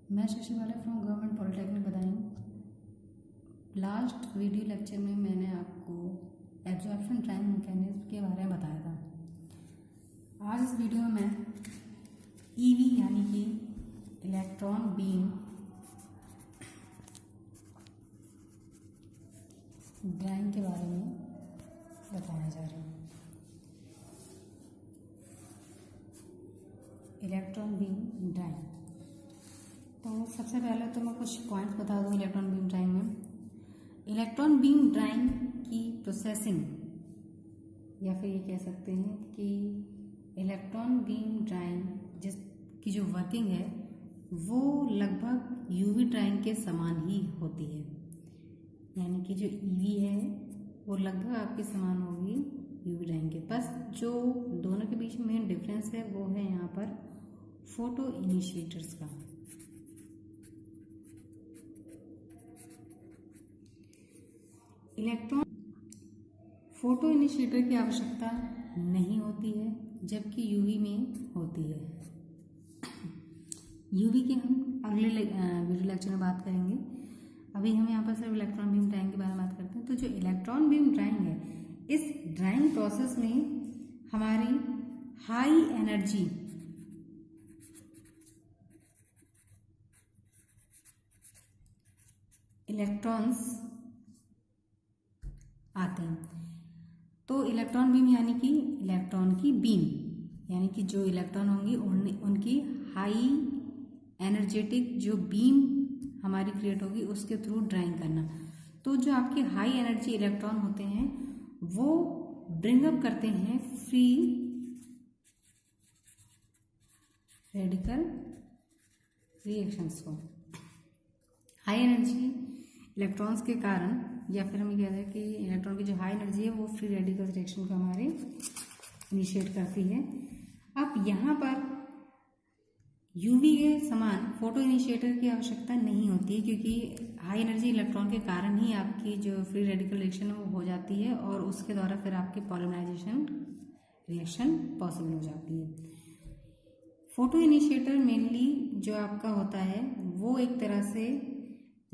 मैं शशि वाला from government polytechnic Badaun. Last video lecture में मैंने आपको एब्जॉर्प्शन टाइम मैकेनिज्म के बारे में बताया था। आज इस वीडियो में मैं ईवी यानी कि इलेक्ट्रॉन बीम ड्राइंग के बारे में बताने जा रही हूँ। इलेक्ट्रॉन बीम ड्राइंग, तो सबसे पहले तो मैं कुछ पॉइंट्स बता दूँ इलेक्ट्रॉन बीम ड्राइंग में। इलेक्ट्रॉन बीम ड्राइंग की प्रोसेसिंग, या फिर ये कह सकते हैं कि इलेक्ट्रॉन बीम ड्राइंग जिसकी जो वर्किंग है वो लगभग यूवी ड्राइंग के समान ही होती है। यानी कि जो ईवी है वो लगभग आपके समान होगी यूवी ड्राइंग के। बस जो दोनों के बीच में मेन डिफरेंस है वो है यहाँ पर फोटो इनिशिएटर्स का। इलेक्ट्रॉन फोटो इनिशिएटर की आवश्यकता नहीं होती है, जबकि यूवी में होती है। यूवी के हम अगले वीडियो लेक्चर में बात करेंगे। अभी हम यहाँ पर सिर्फ इलेक्ट्रॉन बीम ड्राइंग के बारे में बात करते हैं। तो जो इलेक्ट्रॉन बीम ड्राइंग है, इस ड्राइंग प्रोसेस में हमारी हाई एनर्जी इलेक्ट्रॉन्स आते हैं। तो इलेक्ट्रॉन बीम यानी कि इलेक्ट्रॉन की बीम, यानी कि जो इलेक्ट्रॉन होंगी उनकी हाई एनर्जेटिक जो बीम हमारी क्रिएट होगी उसके थ्रू ड्राइंग करना। तो जो आपके हाई एनर्जी इलेक्ट्रॉन होते हैं वो ब्रिंग अप करते हैं फ्री रेडिकल रिएक्शंस को। हाई एनर्जी इलेक्ट्रॉन्स के कारण, या फिर हम ये कहते हैं कि इलेक्ट्रॉन की जो हाई एनर्जी है वो फ्री रेडिकल रिएक्शन को हमारे इनिशिएट करती है। अब यहाँ पर यूवी के समान फोटो इनिशिएटर की आवश्यकता नहीं होती है, क्योंकि हाई एनर्जी इलेक्ट्रॉन के कारण ही आपकी जो फ्री रेडिकल रिएक्शन है वो हो जाती है और उसके द्वारा फिर आपकी पॉलीमराइजेशन रिएक्शन पॉसिबल हो जाती है। फोटो इनिशिएटर मेनली जो आपका होता है वो एक तरह से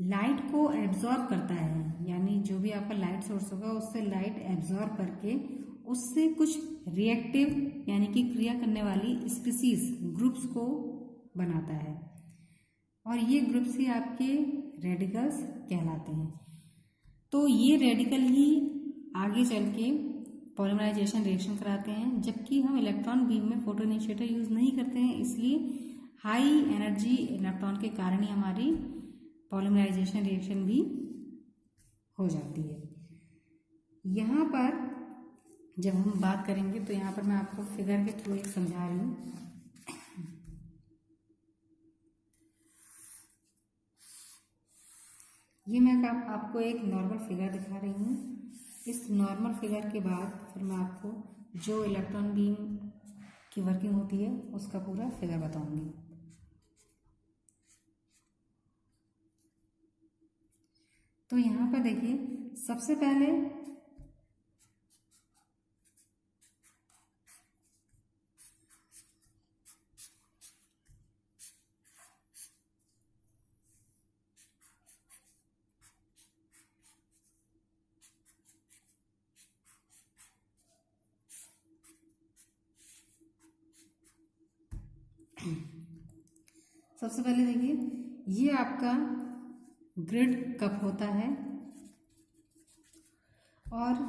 लाइट को एब्जॉर्ब करता है, यानी जो भी आपका लाइट सोर्स होगा उससे लाइट एब्जॉर्ब करके उससे कुछ रिएक्टिव यानी कि क्रिया करने वाली स्पीसीज ग्रुप्स को बनाता है, और ये ग्रुप्स ही आपके रेडिकल्स कहलाते हैं। तो ये रेडिकल ही आगे चल के पॉलीमराइजेशन रिएक्शन कराते हैं, जबकि हम इलेक्ट्रॉन बीम में फोटो इनिशिएटर यूज नहीं करते हैं। इसलिए हाई एनर्जी इलेक्ट्रॉन के कारण ही हमारी पॉलीमराइजेशन रिएक्शन भी हो जाती है। यहाँ पर जब हम बात करेंगे तो यहाँ पर मैं आपको फिगर के थ्रू एक समझा रही हूँ। ये मैं आपको एक नॉर्मल फिगर दिखा रही हूँ। इस नॉर्मल फिगर के बाद फिर मैं आपको जो इलेक्ट्रॉन बीम की वर्किंग होती है उसका पूरा फिगर बताऊंगी। तो यहाँ पर देखिए, सबसे पहले देखिए ये आपका ग्रिड कप होता है और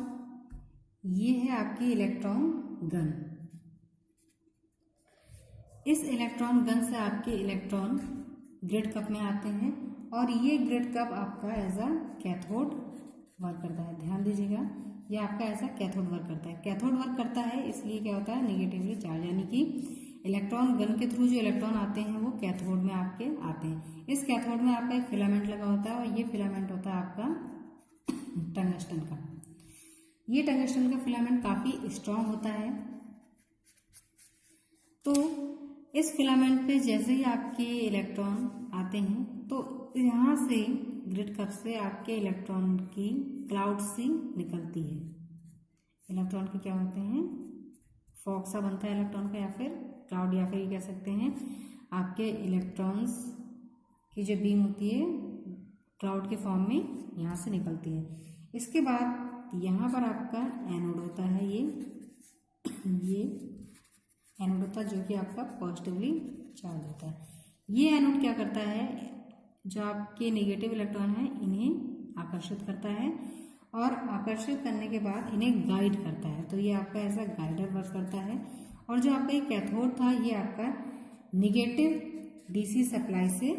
ये है आपकी इलेक्ट्रॉन गन। इस इलेक्ट्रॉन गन से आपके इलेक्ट्रॉन ग्रिड कप में आते हैं और ये ग्रिड कप आपका एज अ कैथोड वर्क करता है। ध्यान दीजिएगा, ये आपका ऐसा कैथोड वर्क करता है। कैथोड वर्क करता है इसलिए क्या होता है, नेगेटिवली चार्ज, यानी कि इलेक्ट्रॉन गन के थ्रू जो इलेक्ट्रॉन आते हैं वो कैथोड में आपके आते हैं। इस कैथोड में आपका एक फिलामेंट लगा होता है और ये फिलामेंट होता है आपका टंगस्टन का। ये टंगस्टन का फिलामेंट काफी स्ट्रांग होता है। तो इस फिलामेंट पे जैसे ही आपके इलेक्ट्रॉन आते हैं तो यहाँ से ग्रिड कप से आपके इलेक्ट्रॉन की क्लाउड सी निकलती है। इलेक्ट्रॉन के क्या होते हैं, फॉग सा बनता है इलेक्ट्रॉन का, या फिर क्लाउड, या फिर ये कह सकते हैं आपके इलेक्ट्रॉन्स की जो बीम होती है क्लाउड के फॉर्म में यहाँ से निकलती है। इसके बाद यहाँ पर आपका एनोड होता है, ये एनोड होता है जो कि आपका पॉजिटिवली चार्ज होता है। ये एनोड क्या करता है, जो आपके नेगेटिव इलेक्ट्रॉन है इन्हें आकर्षित करता है और आकर्षित करने के बाद इन्हें गाइड करता है। तो ये आपका ऐसा गाइडर वर्क करता है। और जो आपका ये कैथोड था ये आपका निगेटिव डीसी सप्लाई से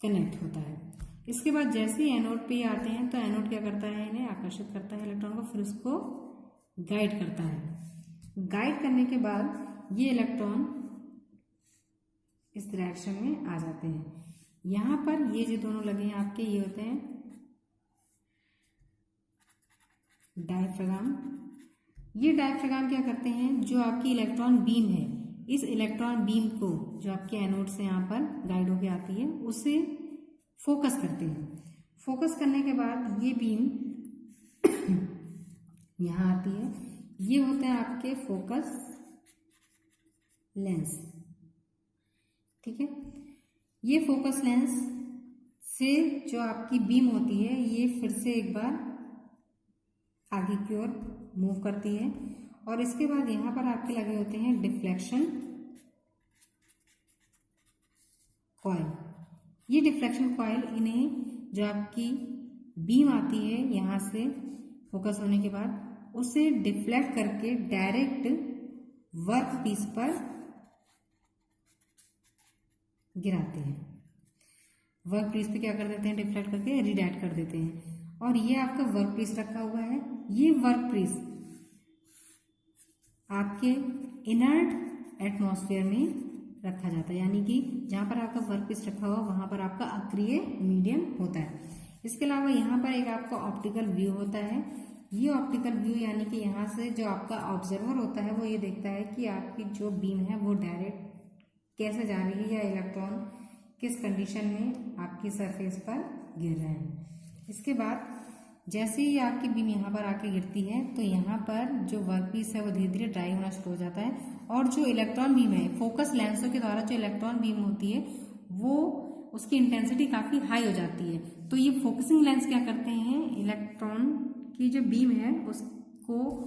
कनेक्ट होता है। इसके बाद जैसे ही एनोड पे आते हैं तो एनोड क्या करता है, इन्हें आकर्षित करता है इलेक्ट्रॉन को, फिर उसको गाइड करता है। गाइड करने के बाद ये इलेक्ट्रॉन इस डायरेक्शन में आ जाते हैं। यहाँ पर ये जो दोनों लगे हैं आपके, ये होते हैं डायफ्राम। ये डायफ्राम क्या करते हैं, जो आपकी इलेक्ट्रॉन बीम है, इस इलेक्ट्रॉन बीम को जो आपके एनोड से यहाँ पर गाइड होके आती है उसे फोकस करते हैं। फोकस करने के बाद ये बीम यहाँ आती है। ये होते हैं आपके फोकस लेंस, ठीक है। ये फोकस लेंस से जो आपकी बीम होती है ये फिर से एक बार आगे की ओर मूव करती है और इसके बाद यहाँ पर आपके लगे होते हैं डिफ्लेक्शन कॉइल। ये डिफ्लेक्शन कॉइल इन्हें जो आपकी बीम आती है यहाँ से फोकस होने के बाद उसे डिफ्लेक्ट करके डायरेक्ट वर्क पीस पर गिराते हैं। वर्क पीस पे क्या कर देते हैं, डिफ्लेक्ट करके रिडायरेक्ट कर देते हैं। और ये आपका वर्क पीस रखा हुआ है। ये वर्क पीस आपके इनर्ट एटमॉस्फेयर में रखा जाता है, यानी कि जहाँ पर आपका वर्क पीस रखा हुआ वहाँ पर आपका अक्रिय मीडियम होता है। इसके अलावा यहाँ पर एक आपका ऑप्टिकल व्यू होता है। ये ऑप्टिकल व्यू यानी कि यहाँ से जो आपका ऑब्जर्वर होता है वो ये देखता है कि आपकी जो बीम है वो डायरेक्ट कैसे जा रही है या इलेक्ट्रॉन किस कंडीशन में आपकी सरफेस पर गिर रहे हैं। इसके बाद जैसे ही आपकी बीम यहाँ पर आके गिरती है तो यहाँ पर जो वर्कपीस है वो धीरे धीरे ड्राई होना शुरू हो जाता है और जो इलेक्ट्रॉन बीम है, फोकस लेंसों के द्वारा जो इलेक्ट्रॉन बीम होती है वो उसकी इंटेंसिटी काफ़ी हाई हो जाती है। तो ये फोकसिंग लेंस क्या करते हैं, इलेक्ट्रॉन की जो बीम है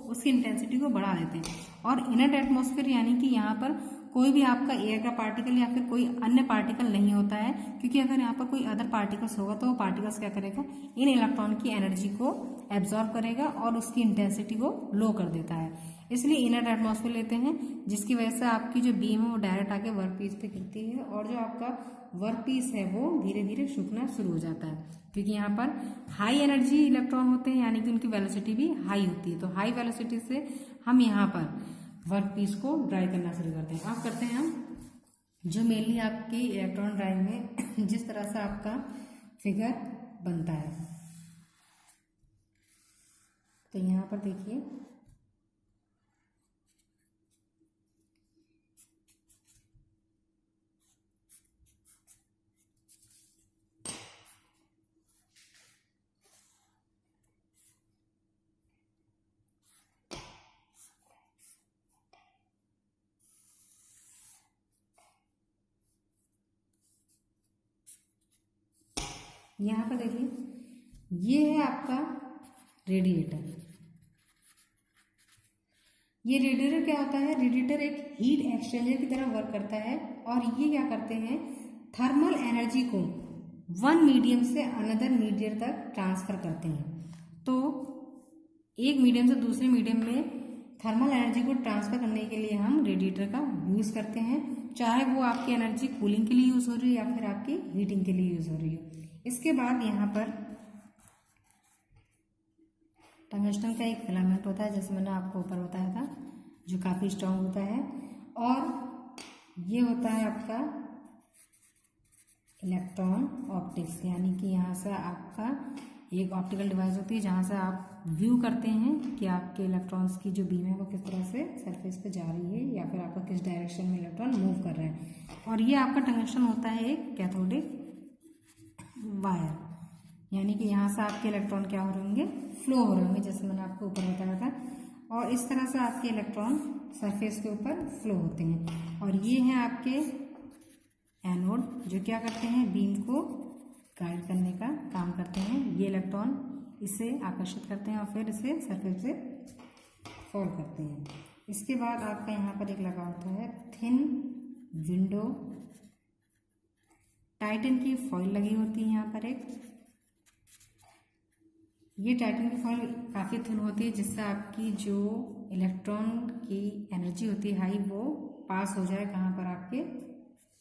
उसकी इंटेंसिटी को बढ़ा देते हैं। और इनर एटमॉस्फेयर यानी कि यहाँ पर कोई भी आपका एयर का पार्टिकल या फिर कोई अन्य पार्टिकल नहीं होता है, क्योंकि अगर यहाँ पर कोई अदर पार्टिकल्स होगा तो वो पार्टिकल्स क्या करेगा, इन इलेक्ट्रॉन की एनर्जी को एब्जॉर्ब करेगा और उसकी इंटेंसिटी को लो कर देता है। इसलिए इनर एटमॉस्फेयर लेते हैं जिसकी वजह से आपकी जो बीम है वो डायरेक्ट आके वर्क पीस पे गिरती है और जो आपका वर्क पीस है वो धीरे धीरे सूखना शुरू हो जाता है, क्योंकि यहाँ पर हाई एनर्जी इलेक्ट्रॉन होते हैं यानी कि उनकी वेलोसिटी भी हाई होती है। तो हाई वेलोसिटी से हम यहाँ पर वर्क पीस को ड्राई करना शुरू करते हैं। आप करते हैं हम जो मेनली आपकी इलेक्ट्रॉन ड्राइव में जिस तरह से आपका फिगर बनता है, तो यहाँ पर देखिए यहाँ पर देखिए ये है आपका रेडिएटर। ये रेडिएटर क्या होता है, रेडिएटर एक हीट एक्सचेंजर की तरह वर्क करता है और ये क्या करते हैं, थर्मल एनर्जी को वन मीडियम से अनदर मीडियम तक ट्रांसफर करते हैं। तो एक मीडियम से दूसरे मीडियम में थर्मल एनर्जी को ट्रांसफर करने के लिए हम रेडिएटर का यूज करते हैं, चाहे वो आपकी एनर्जी कूलिंग के लिए यूज हो रही है या फिर आपकी हीटिंग के लिए यूज हो रही है। इसके बाद यहाँ पर टंगस्टन का एक फिलामेंट होता है, जैसे मैंने आपको ऊपर बताया था, जो काफ़ी स्ट्रांग होता है। और ये होता है आपका इलेक्ट्रॉन ऑप्टिक्स, यानी कि यहाँ से आपका एक ऑप्टिकल डिवाइस होती है जहाँ से आप व्यू करते हैं कि आपके इलेक्ट्रॉन्स की जो बीम है वो किस तरह से सरफेस पे जा रही है या फिर आपका किस डायरेक्शन में इलेक्ट्रॉन मूव कर रहे हैं। और ये आपका टंगस्टन होता है एक कैथोडिक वायर, यानी कि यहाँ से आपके इलेक्ट्रॉन क्या हो रहे होंगे, फ्लो हो रहे होंगे, जैसे मैंने आपको ऊपर बताया था। और इस तरह से आपके इलेक्ट्रॉन सरफेस के ऊपर फ्लो होते हैं। और ये हैं आपके एनोड, जो क्या करते हैं, बीम को गाइड करने का काम करते हैं। ये इलेक्ट्रॉन इसे आकर्षित करते हैं और फिर इसे सरफेस पे फॉल करते हैं। इसके बाद आपका यहाँ पर एक लगा होता है थिन विंडो, टाइटन की फॉइल लगी होती है यहाँ पर एक। ये टाइटन की फॉइल काफ़ी थिन होती है, जिससे आपकी जो इलेक्ट्रॉन की एनर्जी होती है हाई, वो पास हो जाए कहाँ पर, आपके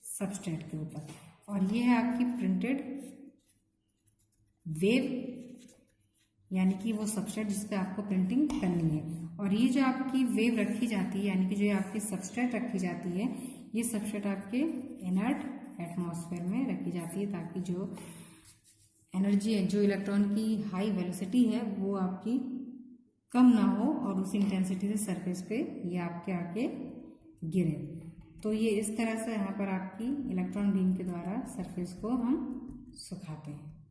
सबस्ट्रेट के ऊपर। और ये है आपकी प्रिंटेड वेव, यानी कि वो सबस्ट्रेट जिस पे आपको प्रिंटिंग करनी है। और ये जो आपकी वेव रखी जाती है, यानी कि जो आपकी सबस्ट्रेट रखी जाती है, ये सबस्ट्रेट आपके इनर्ट एटमॉस्फेयर में रखी जाती है, ताकि जो एनर्जी है, जो इलेक्ट्रॉन की हाई वेलोसिटी है, वो आपकी कम ना हो और उसी इंटेंसिटी से सरफेस पे ये आपके आके गिरे। तो ये इस तरह से यहाँ पर आपकी इलेक्ट्रॉन बीम के द्वारा सरफेस को हम सुखाते हैं।